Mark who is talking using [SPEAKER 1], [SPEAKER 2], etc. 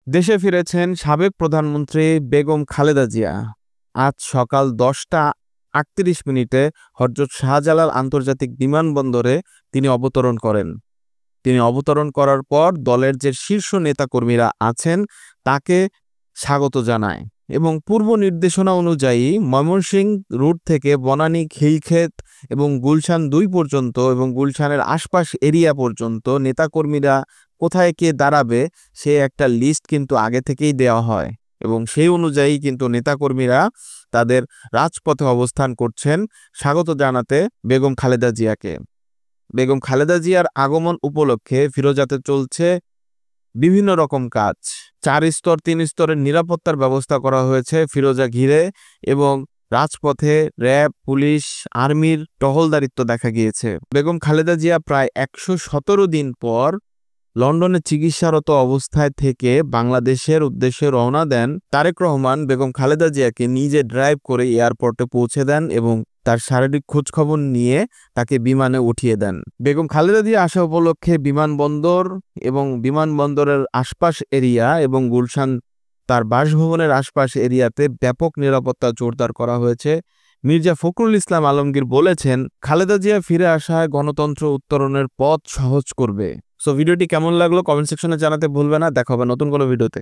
[SPEAKER 1] দেশে ফিরেছেন সাবেক প্রধানমন্ত্রী বেগম খালেদা জিয়া। আজ সকাল 10টা 38 মিনিটে হযরত শাহজালাল আন্তর্জাতিক বিমানবন্দরে তিনি অবতরণ করেন। তিনি অবতরণ করার পর দলের যে শীর্ষ নেতাকর্মীরা আছেন তাকে স্বাগত জানায় এবং পূর্ব নির্দেশনা অনুযায়ী ময়মনসিংহ রুট থেকে বনানী, খিলক্ষেত এবং গুলশান ২ পর্যন্ত এবং গুলশানের আশপাশ এরিয়া পর্যন্ত নেতাকর্মীরা কোথায় কে দাঁড়াবে সে একটা লিস্ট কিন্তু আগে থেকেই দেওয়া হয় এবং সেই অনুযায়ী কিন্তু নেতাকর্মীরা তাদের রাজপথে অবস্থান করছেন স্বাগত জানাতে বেগম খালেদা জিয়াকে। বেগম খালেদা জিয়ার আগমন উপলক্ষে ফিরোজাতে চলছে বিভিন্ন রকম কাজ। ৪ স্তর ৩ স্তরের নিরাপত্তার ব্যবস্থা করা হয়েছে ফিরোজা ঘিরে এবং রাজপথে র‍্যাব, পুলিশ, আর্মির টহলদারিত্ব দেখা গিয়েছে। বেগম খালেদা জিয়া প্রায় ১১৭ দিন পর লন্ডনে চিকিৎসারত অবস্থায় থেকে বাংলাদেশের উদ্দেশ্যে রওনা দেন। তারেক রহমান বেগম খালেদা জিয়াকে নিজে ড্রাইভ করে এয়ারপোর্টে পৌঁছে দেন এবং তার শারীরিক খোঁজখবর নিয়ে তাকে বিমানে উঠিয়ে দেন। বেগম খালেদা জিয়া আসা উপলক্ষে বিমানবন্দর এবং বিমানবন্দরের আশপাশ এরিয়া এবং গুলশান তার বাসভবনের আশপাশ এরিয়াতে ব্যাপক নিরাপত্তা জোরদার করা হয়েছে। মির্জা ফখরুল ইসলাম আলমগীর বলেছেন, খালেদা জিয়া ফিরে আসায় গণতন্ত্র উত্তরণের পথ সহজ করবে। সো ভিডিওটি কেমন লাগলো কমেন্ট সেকশনে জানাতে ভুলবে না। দেখা হবে নতুন কোনো ভিডিওতে।